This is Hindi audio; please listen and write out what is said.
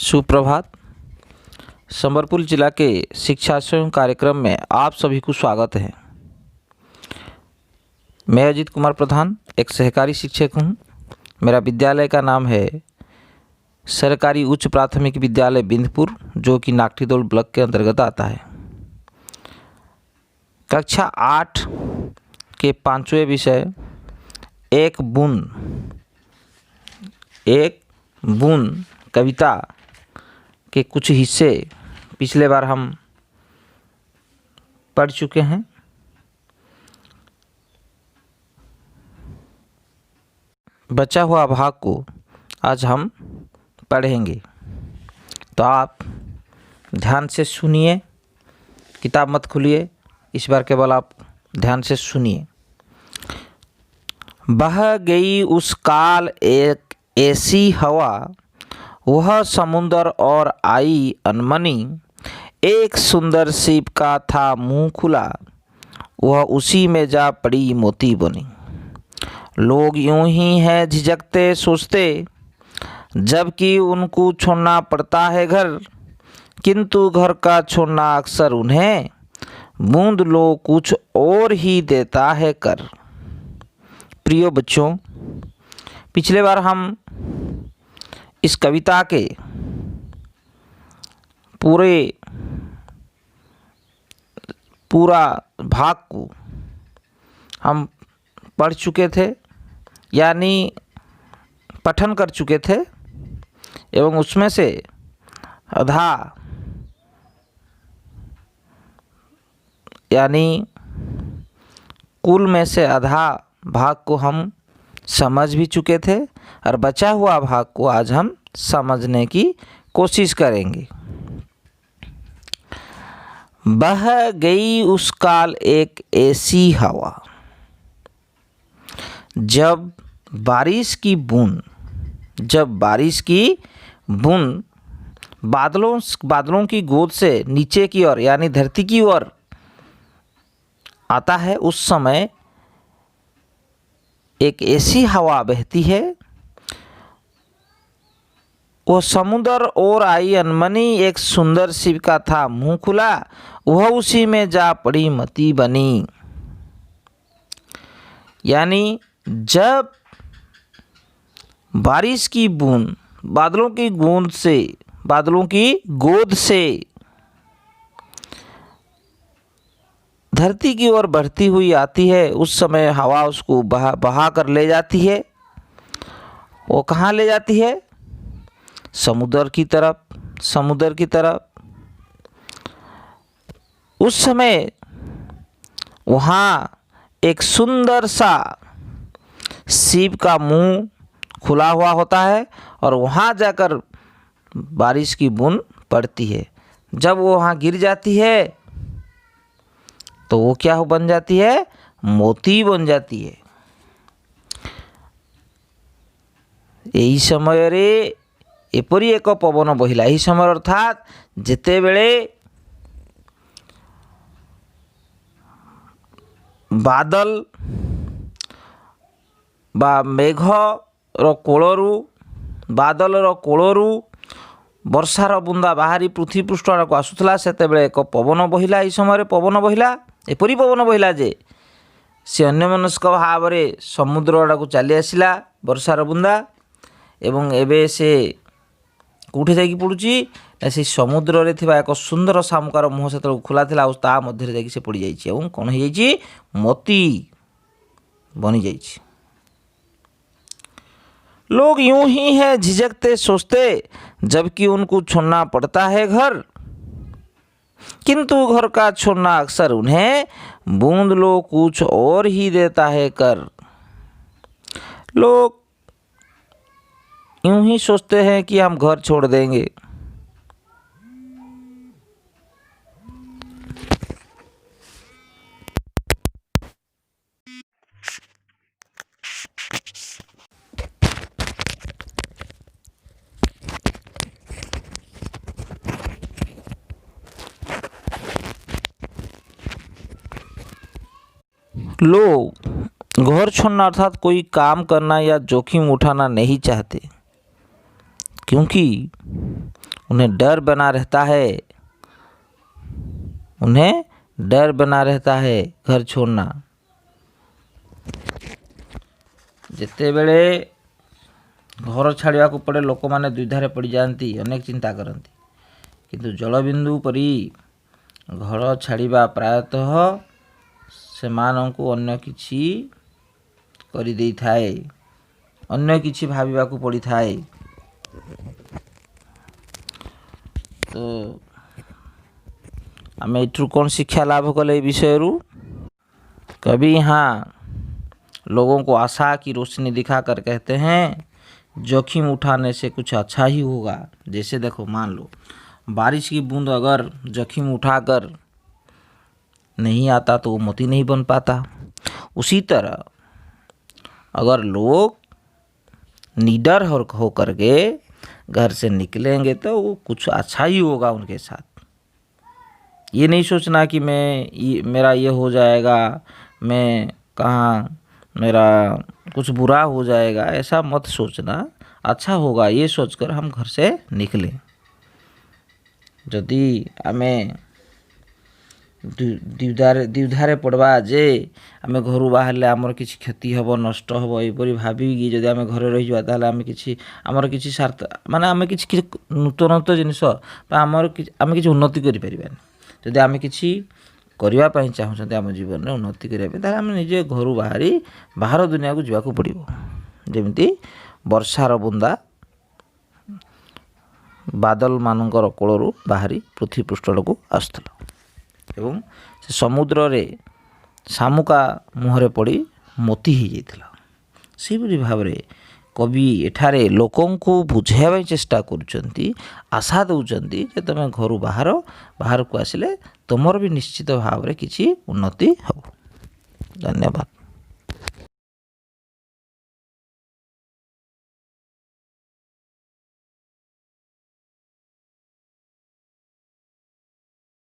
सुप्रभात। संबलपुर जिला के शिक्षा स्वयं कार्यक्रम में आप सभी को स्वागत है। मैं अजीत कुमार प्रधान एक सहकारी शिक्षक हूँ। मेरा विद्यालय का नाम है सरकारी उच्च प्राथमिक विद्यालय बिंदपुर, जो कि नागठीदौड़ ब्लॉक के अंतर्गत आता है। कक्षा 8 के 5वें विषय एक बूंद कविता के कुछ हिस्से पिछले बार हम पढ़ चुके हैं। बचा हुआ भाग को आज हम पढ़ेंगे, तो आप ध्यान से सुनिए, किताब मत खोलिए, इस बार केवल आप ध्यान से सुनिए। बह गई उस काल एक ऐसी हवा, वह समुंदर और आई अनमनी, एक सुंदर सीप का था मुंह खुला, वह उसी में जा पड़ी मोती बनी। लोग यूं ही हैं झिझकते सोचते, जबकि उनको छोड़ना पड़ता है घर, किंतु घर का छोड़ना अक्सर उन्हें बूंद लो कुछ और ही देता है कर। प्रिय बच्चों, पिछले बार हम इस कविता के पूरा भाग को हम पढ़ चुके थे, यानी पठन कर चुके थे, एवं उसमें से आधा यानी कुल में से आधा भाग को हम समझ भी चुके थे, और बचा हुआ भाग को आज हम समझने की कोशिश करेंगे। बह गई उस काल एक ऐसी हवा, जब बारिश की बूंद बादलों की गोद से नीचे की ओर यानी धरती की ओर आता है, उस समय एक ऐसी हवा बहती है, वह समुद्र और आई अनमनी, एक सुंदर शिव का था मुंह खुला, वह उसी में जा पड़ी मती बनी। यानी जब बारिश की बूंद बादलों की गोद से धरती की ओर बढ़ती हुई आती है, उस समय हवा उसको बहा कर ले जाती है। वो कहाँ ले जाती है? समुद्र की तरफ। उस समय वहाँ एक सुंदर सा सीप का मुंह खुला हुआ होता है, और वहाँ जाकर बारिश की बूंद पड़ती है। जब वो वहाँ गिर जाती है तो वो क्या बन जाती है? मोती बन जाती है। यही समय रे एपरी एक पवन बहिला, यही समय अर्थात जेतेबेले बादल बा मेघर कोलरू वर्षार बुंदा बाहरी पृथ्वी पृष्ठ आड़क आसुला, सेतेबेले एक पवन बहिला। यही समय पवन बहिला, एपरी पवन बहिला जे से अन्यमनस्क भाव में समुद्र आड़क चली आसिला वर्षार बुंदा, एवं एबे से कौटी जाकि पड़ुची से समुद्र रे थिबा एक सुंदर शामुकार मुह से खोला थिला, और ता मध्य जाकि से पड़ी जाइछि, एवं कौन हो जाइछि? मोती बनी जाइछि। लोग यूं ही है झिझकते सोचते, जबकि उनको छोड़ना पड़ता है घर, किंतु घर का छोड़ना अक्सर उन्हें बूंद लो कुछ और ही देता है कर। लोग यूं ही सोचते हैं कि हम घर छोड़ देंगे, लोग घर छोड़ना अर्थात कोई काम करना या जोखिम उठाना नहीं चाहते, क्योंकि उन्हें डर बना रहता है, उन्हें डर बना रहता है घर छोड़ना। ଯେତେବେଳେ घर छाड़ा पड़े लोक मैंने द्विधारे पड़ जाती, अनेक चिंता करती, किंतु जलबिंदु परी घर छाड़ा प्रायतः सेमानंकु अन्य किछि करि देई थाए, अन्य किछि भाविबाकु पड़ी थाए। तो आम एठू कौन शिक्षा लाभ कले विषय रू? कभी यहाँ लोगों को आशा की रोशनी दिखाकर कहते हैं जोखिम उठाने से कुछ अच्छा ही होगा। जैसे देखो, मान लो बारिश की बूंद अगर जोखिम उठाकर नहीं आता तो वो मोती नहीं बन पाता। उसी तरह अगर लोग निडर हो करके घर से निकलेंगे तो वो कुछ अच्छा ही होगा उनके साथ। ये नहीं सोचना कि मेरा ये हो जाएगा, मैं कहाँ मेरा कुछ बुरा हो जाएगा, ऐसा मत सोचना। अच्छा होगा ये सोचकर हम घर से निकलें। यदि आमे द्विधारे पड़वा जे आमे घर बाहर आमर किसी क्षति हम नष्ट हम यहपरी भाविकी जदि आमे घरे रही जावा ताले आमे किसी आमर किसी स्वार्थ माने आमे किसी नूतनत्व जिनिस आमर आमे किसी उन्नति करि परिबानी। जदि आमे किसी करबा पई चाहूछन्ते आम जीवन में उन्नति करबा ताले आमे निजे घर बाहर दुनिया को जावाक पड़िबो। जेमिति वर्षार बुंदा बादल मानकर कोलरू बाहरी पृथ्वी पृष्ठ को आसुला एवं से समुद्र रे शामुका मुहरे पड़ी मोती ही जाइथिला। सेहि भाव रे कवि एठारे लोकों को बुझाइबा चेष्टा करुचंती, आशा दउचंती जे तमे घर बाहर को आसिले तुमर भी निश्चित भाव रे किछि उन्नति हो। धन्यवाद।